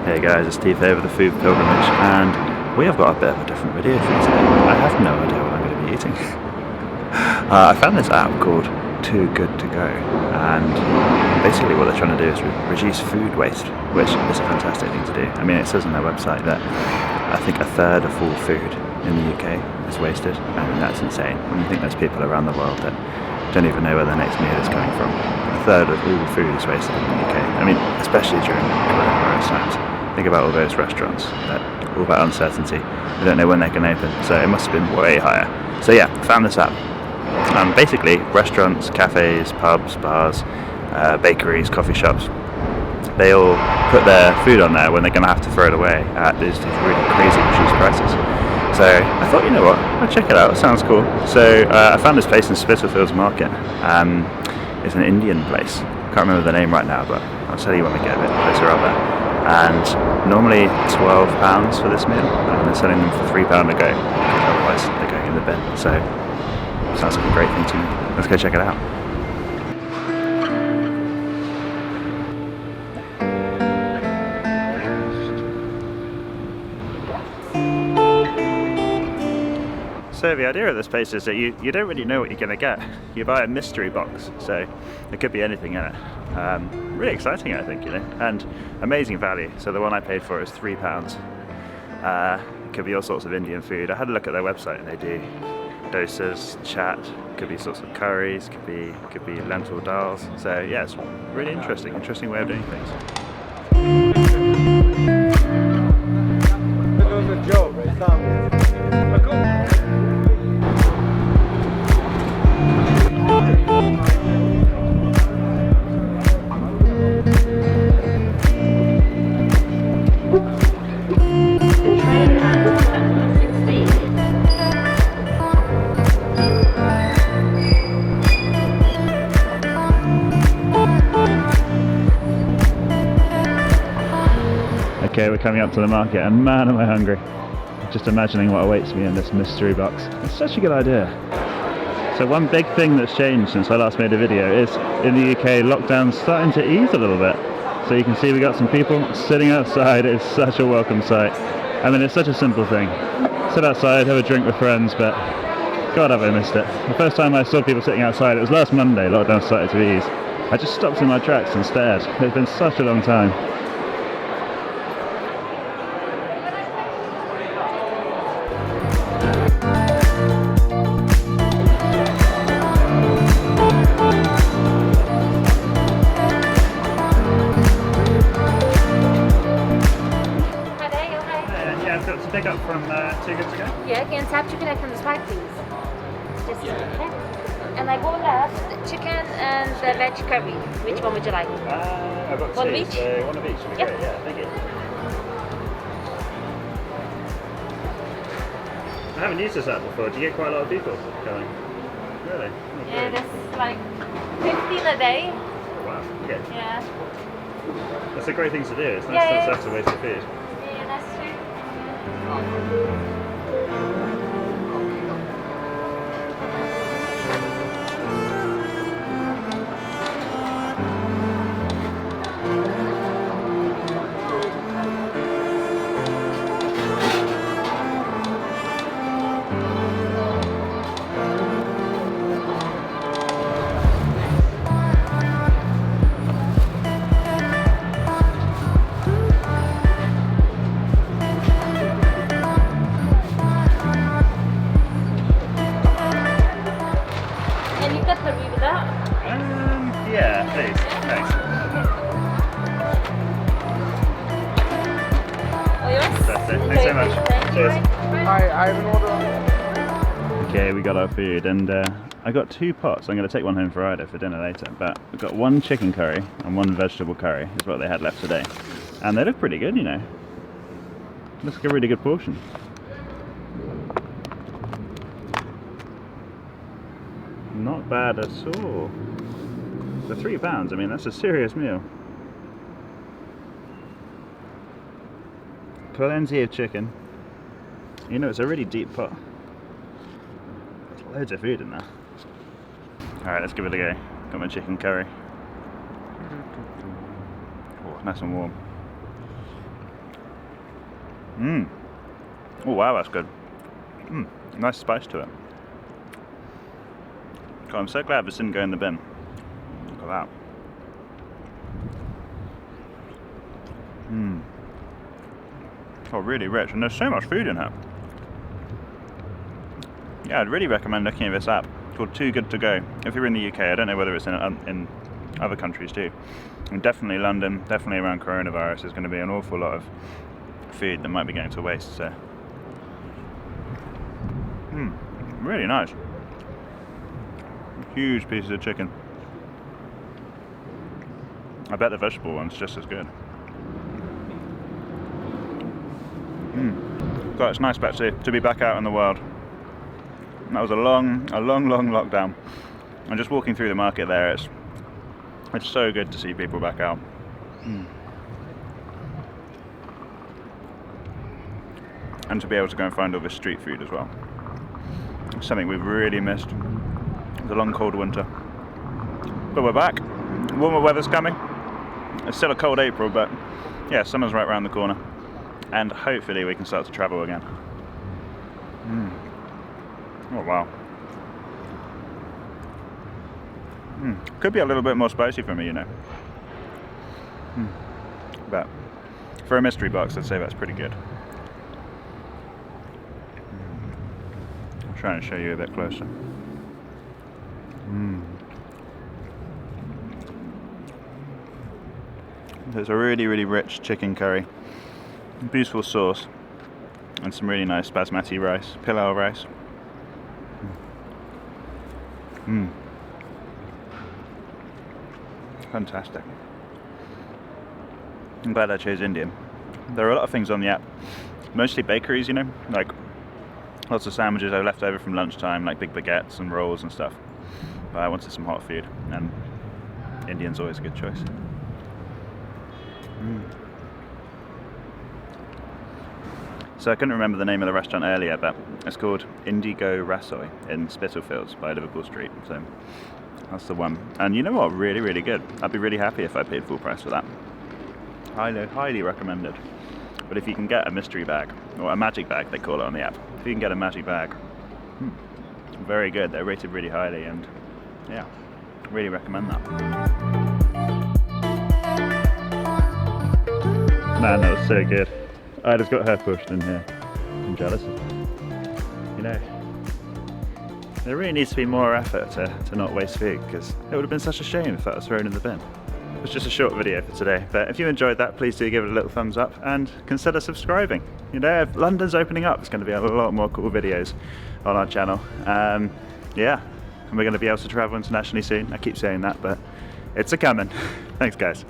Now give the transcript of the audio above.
Hey guys, it's Steve here with the Food Pilgrimage, and we have got a bit of a different video for you today. I have no idea what I'm going to be eating. I found this app called Too Good To Go, and basically what they're trying to do is reduce food waste, which is a fantastic thing to do. I mean, it says on their website that I think a third of all food in the UK is wasted. I mean, that's insane. When you think there's people around the world that don't even know where their next meal is coming from. A third of all food is wasted in the UK. I mean, especially during coronavirus times. Think about all those restaurants that all about uncertainty. We don't know when they can open, so it must have been way higher. So yeah, found this app. Basically, restaurants, cafes, pubs, bars, bakeries, coffee shops, they all put their food on there when they're going to have to throw it away at these really crazy reduced prices. So I thought, you know what, I'll check it out, it sounds cool. So I found this place in Spitalfields Market. It's an Indian place. Can't remember the name right now, but I'll tell you when we get a bit closer up there. And normally £12 for this meal, and they're selling them for £3 a go, because otherwise they're going in the bin. So sounds like a great thing to me. Let's go check it out. So the idea of this place is that you don't really know what you're going to get. You buy a mystery box, so there could be anything in it. Really exciting, I think, you know, and amazing value. So the one I paid for is £3. It could be all sorts of Indian food. I had a look at their website, and they do dosas, chat, could be sorts of curries, could be lentil dals. So yeah, it's really interesting way of doing things. It was a joke, it's not. Okay, we're coming up to the market, and man am I hungry. Just imagining what awaits me in this mystery box. It's such a good idea. So one big thing that's changed since I last made a video is in the UK, lockdown's starting to ease a little bit. So you can see we got some people sitting outside. It's such a welcome sight. I mean, it's such a simple thing. Sit outside, have a drink with friends, but God, have I missed it. The first time I saw people sitting outside, it was last Monday, lockdown started to ease. I just stopped in my tracks and stared. It's been such a long time. To pick up from Too Good To Go? Yeah, can tap chicken egg from the spike, please? Just okay. And I go left, chicken and the veg curry. Which one would you like? I've got one two, of each? so one of each would be Yep. great, yeah, thank you. I haven't used this app before. Do you get quite a lot of people going? Really? Oh, Yeah, great. there's like 15 a day. Oh, wow, okay. Yeah. That's a great thing to do. It's nice Yeah, not to have to waste your food. Yeah, that's true. Any cutlery with that? Yeah, please. Thanks. Oh, yours? That's it. Thanks so much. Thank you. Cheers. Hi, I have an order. Okay, we got our food, and I got 2 pots. I'm going to take one home for Ida for dinner later, but we've got 1 chicken curry and 1 vegetable curry is what they had left today. And they look pretty good, you know. Looks like a really good portion. Not bad at all. For £3, I mean, that's a serious meal. Plenty of chicken. You know, it's a really deep pot. There's loads of food in there. Alright, let's give it a go. Got my chicken curry. Oh, nice and warm. Oh wow, that's good. Nice spice to it. God, I'm so glad this didn't go in the bin. Look at that. Oh, really rich, and there's so much food in here. Yeah, I'd really recommend looking at this app called Too Good To Go. If you're in the UK, I don't know whether it's in other countries too. And definitely London, definitely around coronavirus, there's going to be an awful lot of food that might be going to waste. So, really nice. Huge pieces of chicken. I bet the vegetable one's just as good. God, it's nice back to be back out in the world. That was a long lockdown. And just walking through the market there, it's so good to see people back out. And to be able to go and find all this street food as well. It's something we've really missed. It's a long cold winter. But we're back. Warmer weather's coming. It's still a cold April, but yeah, summer's right around the corner. And hopefully we can start to travel again. Oh wow. Could be a little bit more spicy for me, you know. But for a mystery box, I'd say that's pretty good. I'll try and show you a bit closer. There's a really rich chicken curry. Beautiful sauce. And some really nice basmati rice, pilau rice. Fantastic. I'm glad I chose Indian. There are a lot of things on the app, mostly bakeries, you know, like lots of sandwiches I left over from lunchtime, like big baguettes and rolls and stuff. But I wanted some hot food, and Indian's always a good choice. So I couldn't remember the name of the restaurant earlier, but it's called Indi-Go Rasoi in Spitalfields by Liverpool Street. So that's the one. And you know what? Really good. I'd be really happy if I paid full price for that. Highly recommended. But if you can get a mystery bag, or a magic bag they call it on the app, if you can get a magic bag, very good. They're rated really highly, and yeah, really recommend that. Man, that was so good. I just got her pushed in here. I'm jealous of her. You know, there really needs to be more effort to not waste food, because it would have been such a shame if that was thrown in the bin. It was just a short video for today, but if you enjoyed that, please do give it a little thumbs up and consider subscribing. You know, if London's opening up, it's going to be a lot more cool videos on our channel. Yeah, and we're going to be able to travel internationally soon. I keep saying that, but it's a coming. Thanks, guys.